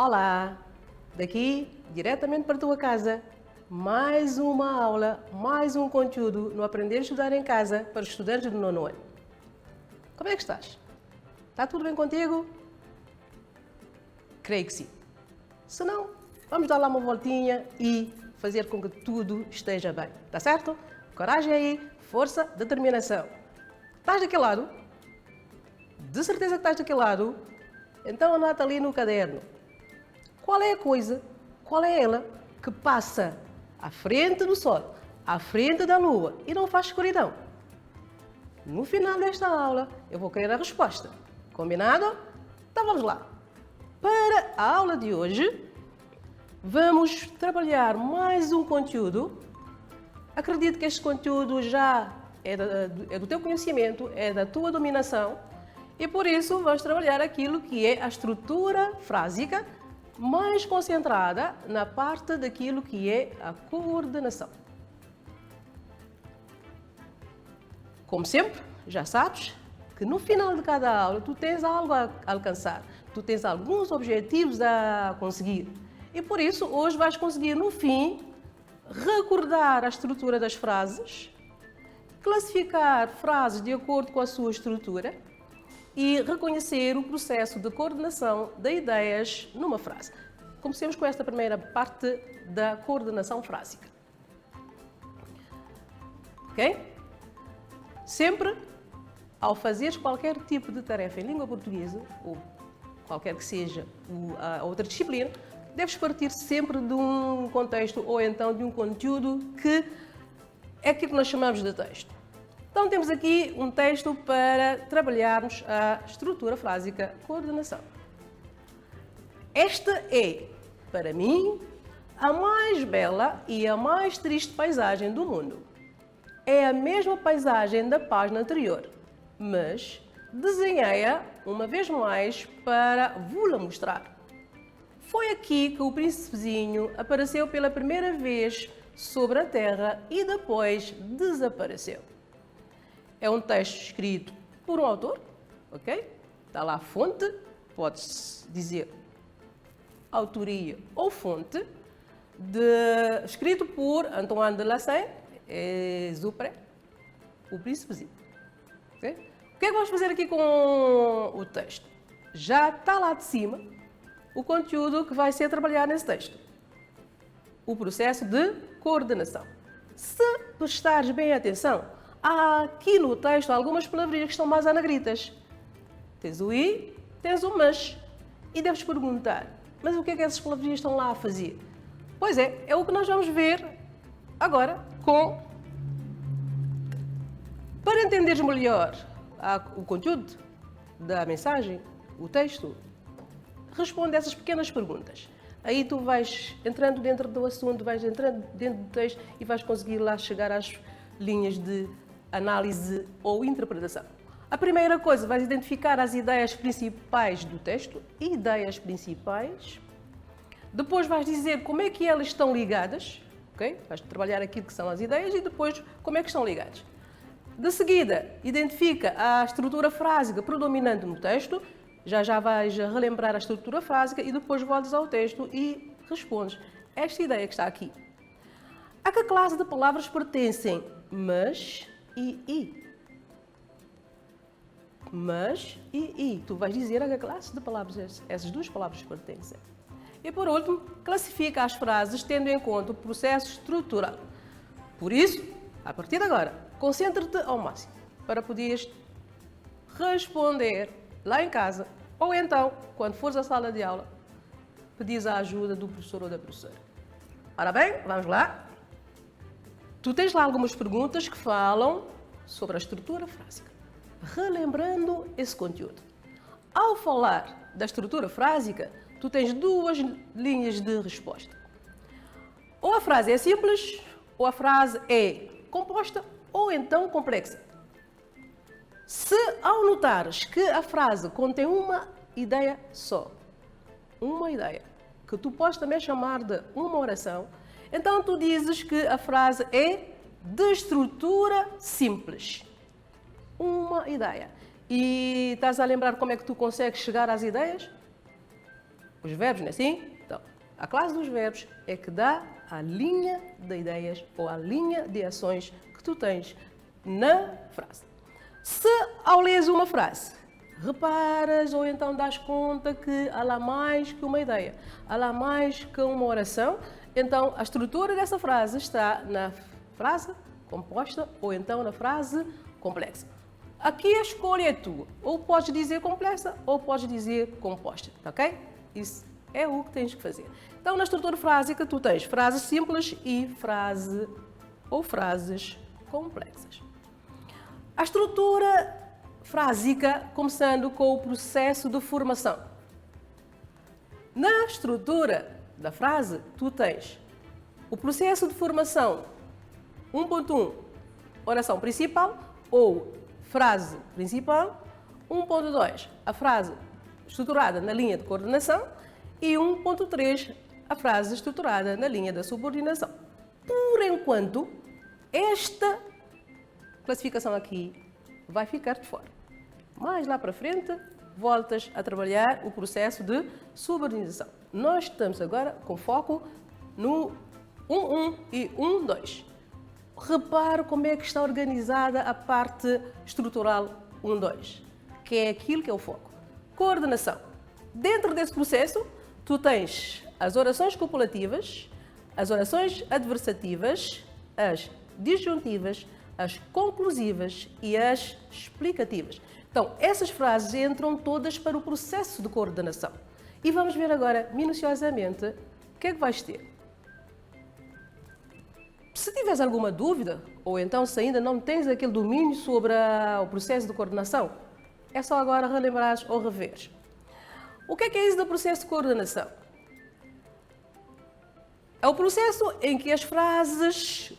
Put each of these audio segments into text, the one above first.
Olá, daqui diretamente para a tua casa, mais uma aula, mais um conteúdo no Aprender a Estudar em Casa para os estudantes do nono ano. Como é que estás? Está tudo bem contigo? Creio que sim. Se não, vamos dar lá uma voltinha e fazer com que tudo esteja bem, tá certo? Coragem aí, força, determinação. Estás daquele lado? De certeza que estás daquele lado? Então anota ali no caderno. Qual é a coisa, qual é ela que passa à frente do sol, à frente da lua e não faz escuridão? No final desta aula, eu vou querer a resposta. Combinado? Então vamos lá. Para a aula de hoje, vamos trabalhar mais um conteúdo. Acredito que este conteúdo já é do teu conhecimento, é da tua dominação, e por isso vamos trabalhar aquilo que é a estrutura frásica, mais concentrada na parte daquilo que é a coordenação. Como sempre, já sabes que no final de cada aula tu tens algo a alcançar, tu tens alguns objetivos a conseguir. E por isso hoje vais conseguir no fim recordar a estrutura das frases, classificar frases de acordo com a sua estrutura e reconhecer o processo de coordenação de ideias numa frase. Comecemos com esta primeira parte da coordenação frásica. Ok? Sempre, ao fazeres qualquer tipo de tarefa em língua portuguesa, ou qualquer que seja a outra disciplina, deves partir sempre de um contexto ou então de um conteúdo que é aquilo que nós chamamos de texto. Então temos aqui um texto para trabalharmos a estrutura frásica coordenação. Esta é, para mim, a mais bela e a mais triste paisagem do mundo. É a mesma paisagem da página anterior, mas desenhei-a uma vez mais para vos-la mostrar. Foi aqui que o príncipezinho apareceu pela primeira vez sobre a terra e depois desapareceu. É um texto escrito por um autor, ok? Está lá a fonte, pode-se dizer autoria ou fonte, escrito por Antoine de Saint-Exupéry, o príncipezinho. Okay? O que é que vamos fazer aqui com o texto? Já está lá de cima o conteúdo que vai ser trabalhado nesse texto. O processo de coordenação. Se prestares bem atenção, há aqui no texto algumas palavrinhas que estão mais anagritas. Tens o i, tens o mas. E deves perguntar, mas o que é que essas palavrinhas estão lá a fazer? Pois é o que nós vamos ver agora com... Para entenderes melhor o conteúdo da mensagem, o texto, responde a essas pequenas perguntas. Aí tu vais entrando dentro do assunto, vais entrando dentro do texto e vais conseguir lá chegar às linhas de análise ou interpretação. A primeira coisa, vais identificar as ideias principais do texto, ideias principais. Depois vais dizer como é que elas estão ligadas, ok? Vais trabalhar aquilo que são as ideias e depois como é que estão ligadas. De seguida, identifica a estrutura frásica predominante no texto, já vais relembrar a estrutura frásica e depois voltas ao texto e respondes esta ideia que está aqui. A que classe de palavras pertencem mas e i? Mas e i. Tu vais dizer a que classe de palavras essas duas palavras pertencem. E por último, classifica as frases tendo em conta o processo estrutural. Por isso, a partir de agora, concentra-te ao máximo para poderes responder lá em casa ou então, quando fores à sala de aula, pedires a ajuda do professor ou da professora. Ora bem, vamos lá. Tu tens lá algumas perguntas que falam sobre a estrutura frásica, relembrando esse conteúdo. Ao falar da estrutura frásica, tu tens duas linhas de resposta. Ou a frase é simples, ou a frase é composta, ou então complexa. Se ao notares que a frase contém uma ideia só, uma ideia, que tu podes também chamar de uma oração, então tu dizes que a frase é de estrutura simples. Uma ideia. E estás a lembrar como é que tu consegues chegar às ideias? os verbos, não é assim? Então, a classe dos verbos é que dá a linha de ideias ou a linha de ações que tu tens na frase. Se ao leres uma frase, reparas ou então das conta que há lá mais que uma ideia, há lá mais que uma oração, então a estrutura dessa frase está na frase composta ou então na frase complexa. Aqui a escolha é tua. Ou podes dizer complexa ou podes dizer composta, ok? Isso é o que tens que fazer. Então, na estrutura frásica, tu tens frases simples e frase ou frases complexas. A estrutura frásica, começando com o processo de formação. Na estrutura da frase, tu tens o processo de formação 1.1, oração principal ou frase principal, 1.2, a frase estruturada na linha de coordenação e 1.3, a frase estruturada na linha da subordinação. Por enquanto, esta classificação aqui vai ficar de fora. Mais lá para frente, voltas a trabalhar o processo de subordinação. Nós estamos agora com foco no 1.1 e 1.2. Repare como é que está organizada a parte estrutural 1.2, que é aquilo que é o foco. Coordenação. Dentro desse processo, tu tens as orações copulativas, as orações adversativas, as disjuntivas, as conclusivas e as explicativas. Então, essas frases entram todas para o processo de coordenação. E vamos ver agora, minuciosamente, o que é que vais ter. Se tiveres alguma dúvida, ou então se ainda não tens aquele domínio sobre o processo de coordenação, é só agora relembrares ou reveres. O que é isso do processo de coordenação? É o processo em que as frases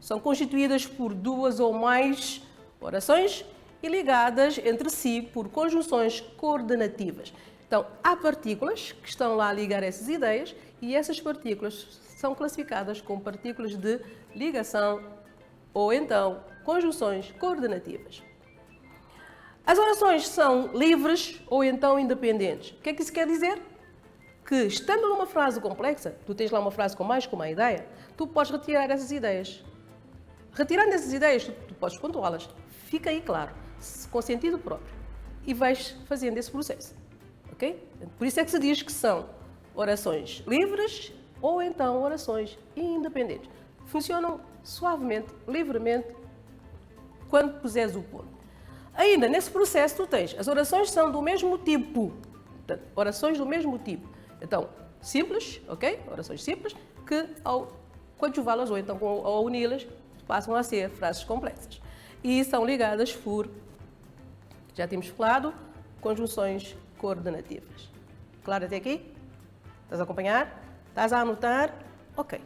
são constituídas por duas ou mais orações e ligadas entre si por conjunções coordenativas. Então, há partículas que estão lá a ligar essas ideias e essas partículas são classificadas como partículas de ligação ou então conjunções coordenativas. As orações são livres ou então independentes. O que é que isso quer dizer? Que estando numa frase complexa, tu tens lá uma frase com mais que uma ideia, tu podes retirar essas ideias. Retirando essas ideias, tu podes pontuá-las. Fica aí claro, com sentido próprio. E vais fazendo esse processo. Ok? Por isso é que se diz que são orações livres ou então orações independentes. Funcionam suavemente, livremente, quando puseres o ponto. Ainda nesse processo tu tens, as orações são do mesmo tipo. Portanto, orações do mesmo tipo. Então, simples, ok? Orações simples, que ao coadjuvá-las ou então ao uni-las, passam a ser frases complexas. E são ligadas por, já tínhamos falado, conjunções coordenativas. Claro até aqui? Estás a acompanhar? Estás a anotar? Ok.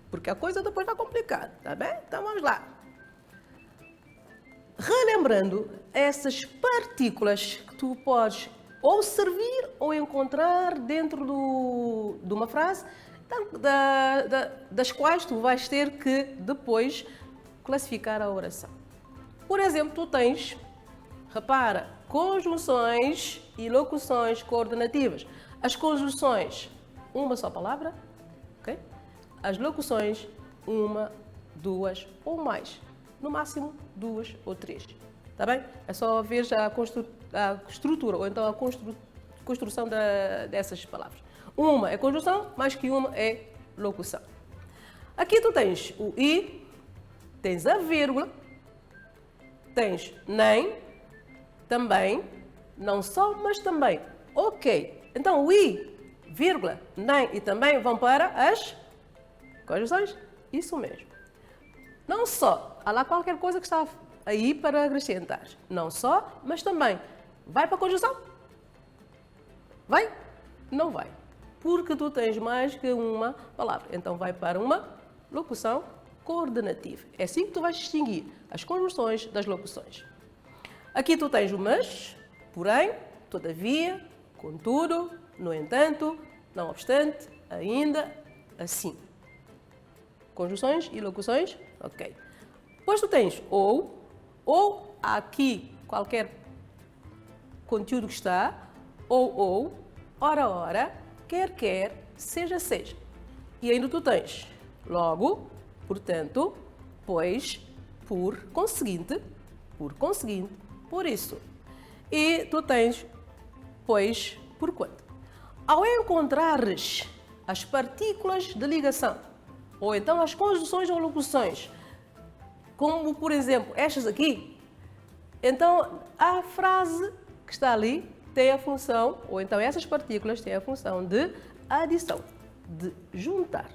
Porque a coisa depois vai complicar, tá bem? Então vamos lá. Relembrando essas partículas que tu podes ou servir ou encontrar dentro de uma frase, das quais tu vais ter que depois classificar a oração. Por exemplo, tu tens, repara, conjunções e locuções coordenativas. As conjunções, uma só palavra, ok? As locuções, uma, duas ou mais. No máximo, duas ou três. Está bem? É só ver já a estrutura, ou então a construção dessas palavras. Uma é conjunção, mais que uma é locução. Aqui tu tens o i, tens a vírgula, tens nem, também, não só, mas também. Ok. Então o i, vírgula, nem e também vão para as conjunções? Isso mesmo. Não só, há lá qualquer coisa que está aí para acrescentar. Não só, mas também. Vai para a conjunção? Vai? Não vai. Porque tu tens mais que uma palavra. Então vai para uma locução coordenativa. É assim que tu vais distinguir as conjunções das locuções. Aqui tu tens o mas, porém, todavia, contudo, no entanto, não obstante, ainda, assim. Conjunções e locuções, ok. Depois tu tens ou há aqui qualquer conteúdo que está, ou, ora, quer, seja. E ainda tu tens logo, portanto, pois, por conseguinte, por isso. E tu tens pois, por quanto. Ao encontrares as partículas de ligação, ou então as conjunções ou locuções, como por exemplo estas aqui, então a frase que está ali tem a função, ou então essas partículas têm a função de adição, de juntar.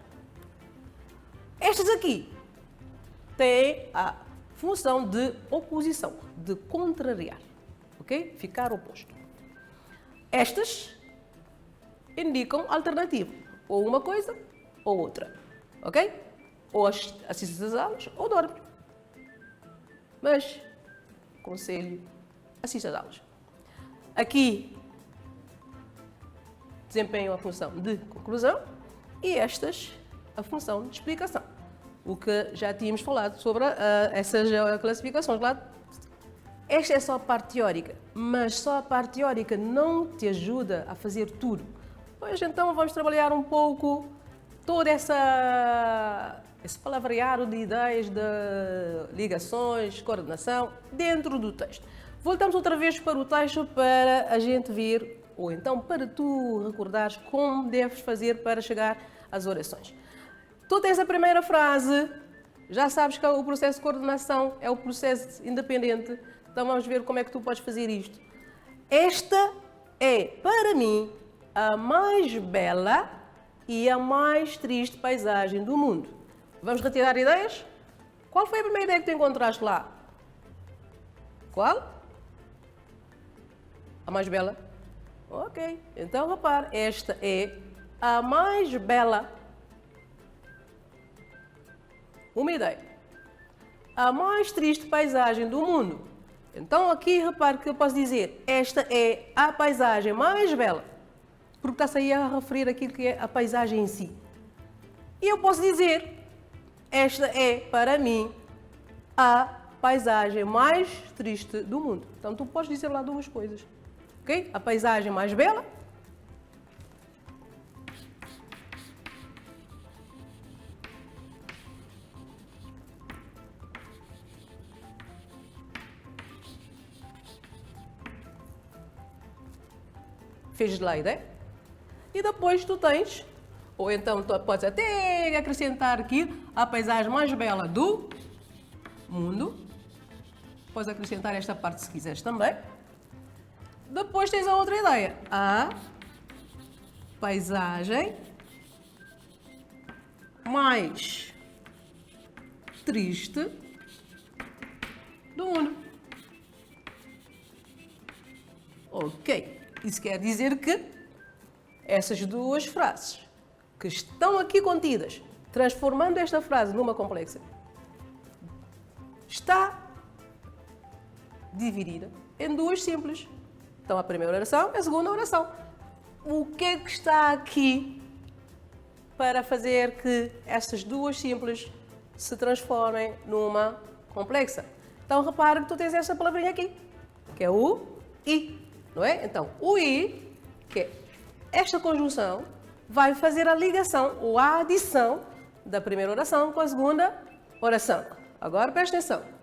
Estas aqui têm a função de oposição, de contrariar, ok? Ficar oposto. Estas indicam alternativa, ou uma coisa ou outra, ok? Ou assistes às aulas ou dormes. Mas, conselho, assista às aulas. Aqui desempenham a função de conclusão e estas a função de explicação. O que já tínhamos falado sobre essas classificações. Esta é só a parte teórica, mas só a parte teórica não te ajuda a fazer tudo. Pois então vamos trabalhar um pouco todo esse palavreado de ideias, de ligações, coordenação, dentro do texto. Voltamos outra vez para o texto para a gente ver, ou então para tu recordares como deves fazer para chegar às orações. Tu tens a primeira frase, já sabes que o processo de coordenação é o processo independente, então vamos ver como é que tu podes fazer isto. Esta é, para mim, a mais bela e a mais triste paisagem do mundo. Vamos retirar ideias? Qual foi a primeira ideia que tu encontraste lá? Qual? A mais bela? Ok, então repare, esta é a mais bela. Uma ideia. A mais triste paisagem do mundo. Então aqui repare que eu posso dizer, esta é a paisagem mais bela, porque está-se aí a referir aquilo que é a paisagem em si. E eu posso dizer, esta é, para mim, a paisagem mais triste do mundo. Então tu podes dizer lá duas coisas. Ok? A paisagem mais bela. Fez lá a ideia? E depois tu tens, ou então tu podes até acrescentar aqui a paisagem mais bela do mundo. Podes acrescentar esta parte se quiseres também. Depois tens a outra ideia, a paisagem mais triste do mundo. Ok, isso quer dizer que essas duas frases que estão aqui contidas, transformando esta frase numa complexa, está dividida em duas simples. Então, a primeira oração e a segunda oração. O que é que está aqui para fazer que estas duas simples se transformem numa complexa? Então, repara que tu tens esta palavrinha aqui, que é o I, não é? Então, o I, que é esta conjunção, vai fazer a ligação ou a adição da primeira oração com a segunda oração. Agora, presta atenção.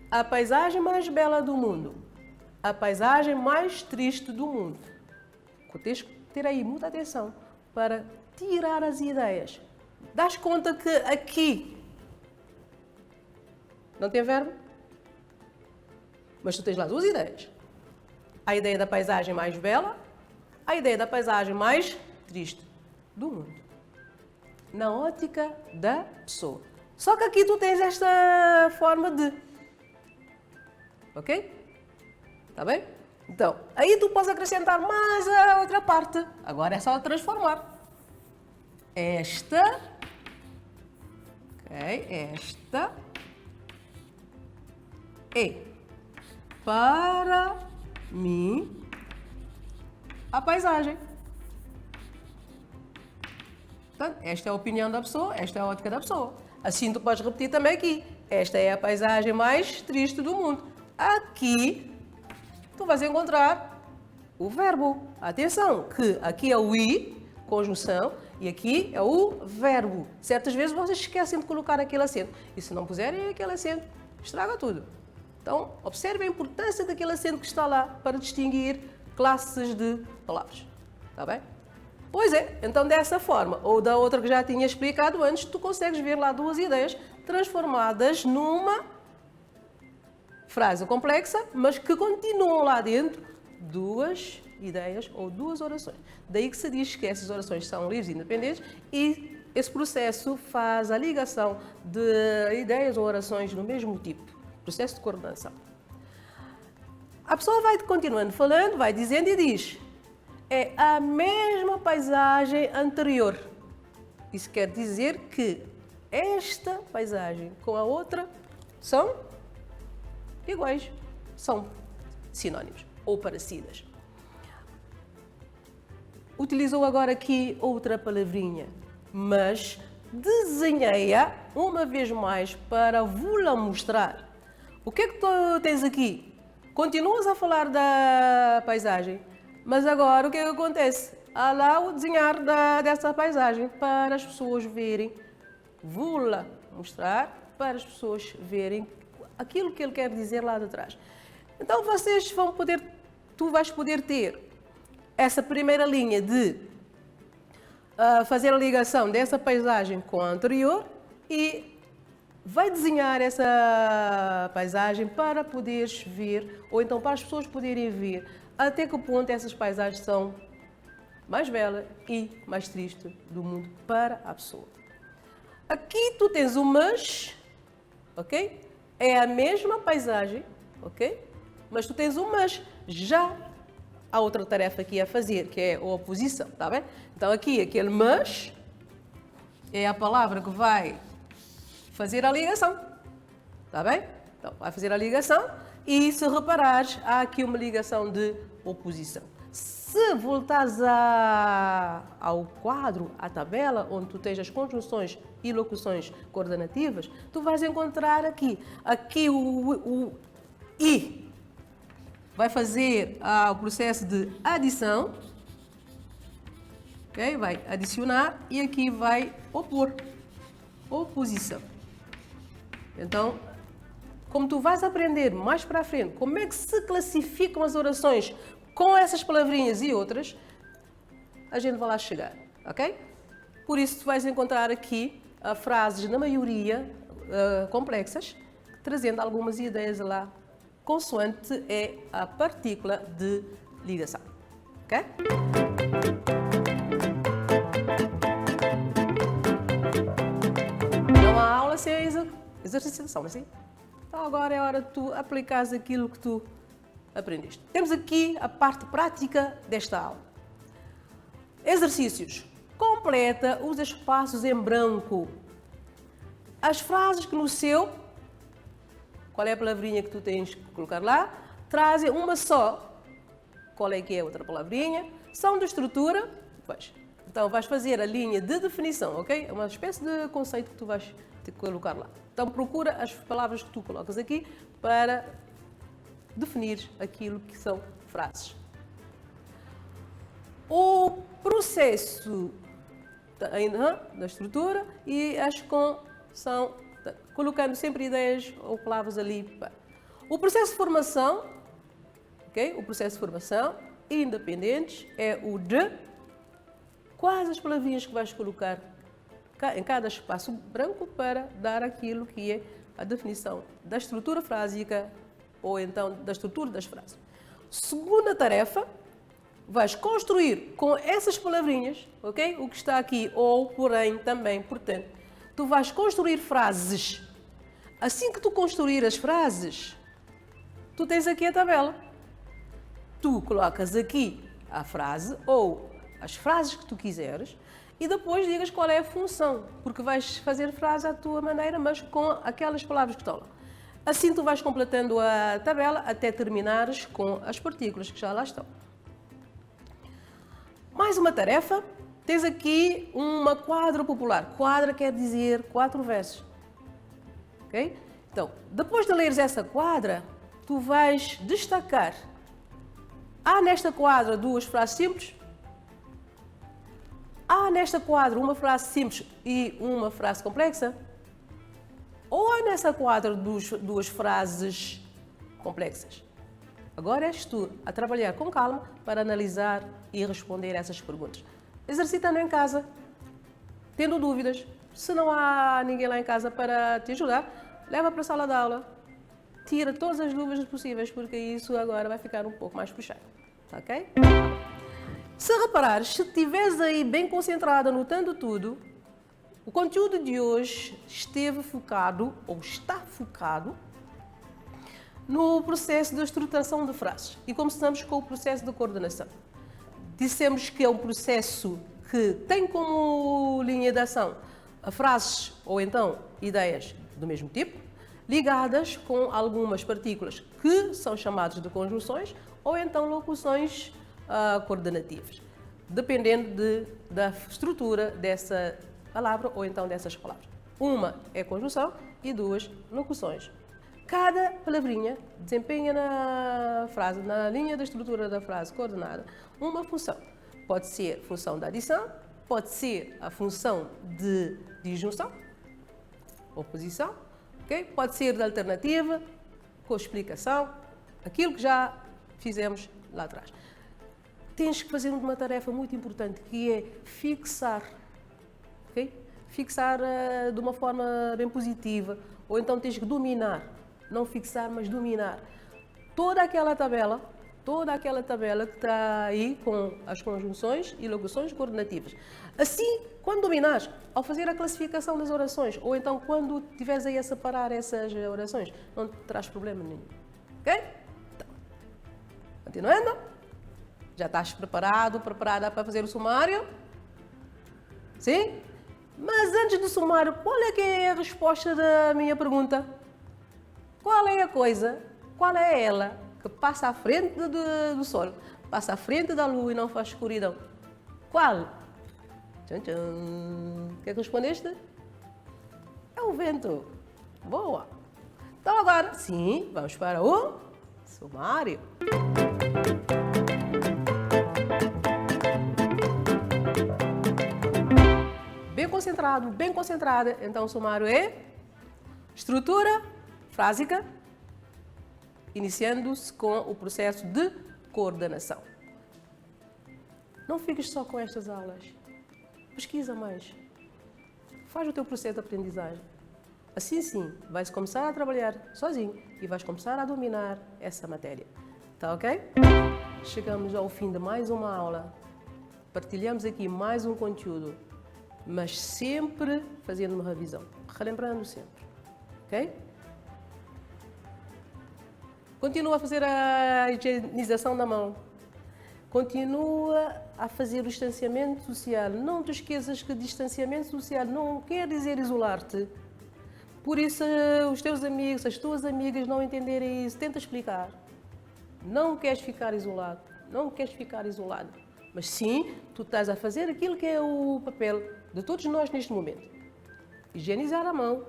A paisagem mais bela do mundo, a paisagem mais triste do mundo. Tens que ter aí muita atenção para tirar as ideias. Dás conta que aqui não tem verbo, mas tu tens lá duas ideias. A ideia da paisagem mais bela, a ideia da paisagem mais triste do mundo. Na ótica da pessoa. Só que aqui tu tens esta forma de... Ok? Tá bem? Então, aí tu podes acrescentar mais a outra parte. Agora é só transformar. Esta. Ok? Esta. É para mim a paisagem. Portanto, esta é a opinião da pessoa, esta é a ótica da pessoa. Assim tu podes repetir também aqui. Esta é a paisagem mais triste do mundo. Aqui tu vais encontrar o verbo. Atenção, que aqui é o I, conjunção, e aqui é o verbo. Certas vezes vocês esquecem de colocar aquele acento. E se não puserem aquele acento, estraga tudo. Então, observe a importância daquele acento que está lá para distinguir classes de palavras. Está bem? Pois é, então dessa forma, ou da outra que já tinha explicado antes, tu consegues ver lá duas ideias transformadas numa frase complexa, mas que continuam lá dentro duas ideias ou duas orações. Daí que se diz que essas orações são livres e independentes e esse processo faz a ligação de ideias ou orações no mesmo tipo, processo de coordenação. A pessoa vai continuando falando, vai dizendo e diz: é a mesma paisagem anterior. Isso quer dizer que esta paisagem com a outra são iguais, são sinónimos ou parecidas. Utilizou agora aqui outra palavrinha, mas desenhei-a uma vez mais para vos-la mostrar. O que é que tu tens aqui? Continuas a falar da paisagem, mas agora o que é que acontece? Há lá o desenhar dessa paisagem para as pessoas verem, vou-la mostrar para as pessoas verem aquilo que ele quer dizer lá de trás. Então vocês vão poder, tu vais poder ter essa primeira linha de fazer a ligação dessa paisagem com a anterior e vai desenhar essa paisagem para poderes ver, ou então para as pessoas poderem ver até que ponto essas paisagens são mais belas e mais tristes do mundo para a pessoa. Aqui tu tens o mas, ok? É a mesma paisagem, ok? Mas tu tens o mas, já há outra tarefa aqui a fazer, que é a oposição, tá bem? Então aqui aquele mas é a palavra que vai fazer a ligação, tá bem? Então vai fazer a ligação e se reparares, há aqui uma ligação de oposição. Se voltares ao quadro, à tabela, onde tu tens as conjunções e locuções coordenativas, tu vais encontrar aqui o I vai fazer o processo de adição, ok? Vai adicionar e aqui vai opor, oposição. Então, como tu vais aprender mais para a frente como é que se classificam as orações com essas palavrinhas e outras, a gente vai lá chegar, ok? Por isso, tu vais encontrar aqui frases, na maioria, complexas, trazendo algumas ideias lá, consoante é a partícula de ligação, ok? Não há aula sem exercitação, não é assim? Então agora é hora de tu aplicares aquilo que tu aprendeste. Temos aqui a parte prática desta aula. Exercícios. Completa os espaços em branco. As frases que no seu, qual é a palavrinha que tu tens que colocar lá, trazem uma só. Qual é que é a outra palavrinha? São de estrutura. Pois. Então vais fazer a linha de definição, ok? É uma espécie de conceito que tu vais ter que colocar lá. Então procura as palavras que tu colocas aqui para definir aquilo que são frases. O processo da estrutura e as são colocando sempre ideias ou palavras ali. O processo de formação, ok? O processo de formação independentes é o de quais as palavrinhas que vais colocar em cada espaço branco para dar aquilo que é a definição da estrutura frásica ou então da estrutura das frases. Segunda tarefa, vais construir com essas palavrinhas, ok? O que está aqui, ou porém, também, portanto, tu vais construir frases. Assim que tu construir as frases, tu tens aqui a tabela. Tu colocas aqui a frase ou as frases que tu quiseres e depois digas qual é a função, porque vais fazer frase à tua maneira, mas com aquelas palavras que estão lá. Assim tu vais completando a tabela até terminares com as partículas que já lá estão. Mais uma tarefa, tens aqui uma quadra popular. Quadra quer dizer 4 versos. Ok? Então, depois de leres essa quadra, tu vais destacar Há nesta quadra duas frases simples? Há nesta quadra uma frase simples e uma frase complexa? Ou há nessa quadra duas frases complexas? Agora és tu a trabalhar com calma para analisar e responder essas perguntas. Exercitando em casa, tendo dúvidas. Se não há ninguém lá em casa para te ajudar, leva para a sala de aula. Tira todas as dúvidas possíveis, porque isso agora vai ficar um pouco mais puxado. Ok? Se reparares, se estiveres aí bem concentrada, anotando tudo, o conteúdo de hoje esteve focado, ou está focado, no processo de estruturação de frases. E começamos com o processo de coordenação. Dissemos que é um processo que tem como linha de ação frases ou então ideias do mesmo tipo, ligadas com algumas partículas que são chamadas de conjunções ou então locuções coordenativas, dependendo da estrutura dessa palavra ou então dessas palavras. Uma é conjunção e duas locuções. Cada palavrinha desempenha na frase, na linha da estrutura da frase coordenada, uma função. Pode ser função de adição, pode ser a função de disjunção, oposição, okay? Pode ser de alternativa, com explicação, aquilo que já fizemos lá atrás. Tens que fazer uma tarefa muito importante, que é fixar, okay? Fixar de uma forma bem positiva, ou então tens que dominar, não fixar, mas dominar toda aquela tabela que está aí com as conjunções e locuções coordenativas. Assim, quando dominares, ao fazer a classificação das orações, ou então quando estiveres aí a separar essas orações, não te traz problema nenhum. Ok? Então, continuando. Já estás preparada para fazer o sumário? Sim? Mas antes do sumário, qual é que é a resposta da minha pergunta? Qual é a coisa, qual é ela que passa à frente do sol, passa à frente da lua e não faz escuridão? Qual? Tchan, tchan. O que é que respondeste? É o vento. Boa! Então agora, sim, vamos para o sumário. Bem concentrada. Então o sumário é estrutura frásica, iniciando-se com o processo de coordenação. Não fiques só com estas aulas. Pesquisa mais. Faz o teu processo de aprendizagem. Assim sim, vais começar a trabalhar sozinho e vais começar a dominar essa matéria. Tá ok? Chegamos ao fim de mais uma aula. Partilhamos aqui mais um conteúdo, mas sempre fazendo uma revisão. Relembrando sempre. Ok? Continua a fazer a higienização da mão. Continua a fazer o distanciamento social. Não te esqueças que distanciamento social não quer dizer isolar-te. Por isso, os teus amigos, as tuas amigas não entenderem isso, tenta explicar. Não queres ficar isolado, não queres ficar isolado. Mas sim, tu estás a fazer aquilo que é o papel de todos nós neste momento. Higienizar a mão,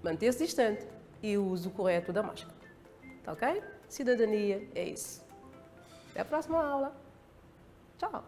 manter-se distante e o uso correto da máscara. Tá ok? Cidadania é isso. Até a próxima aula. Tchau!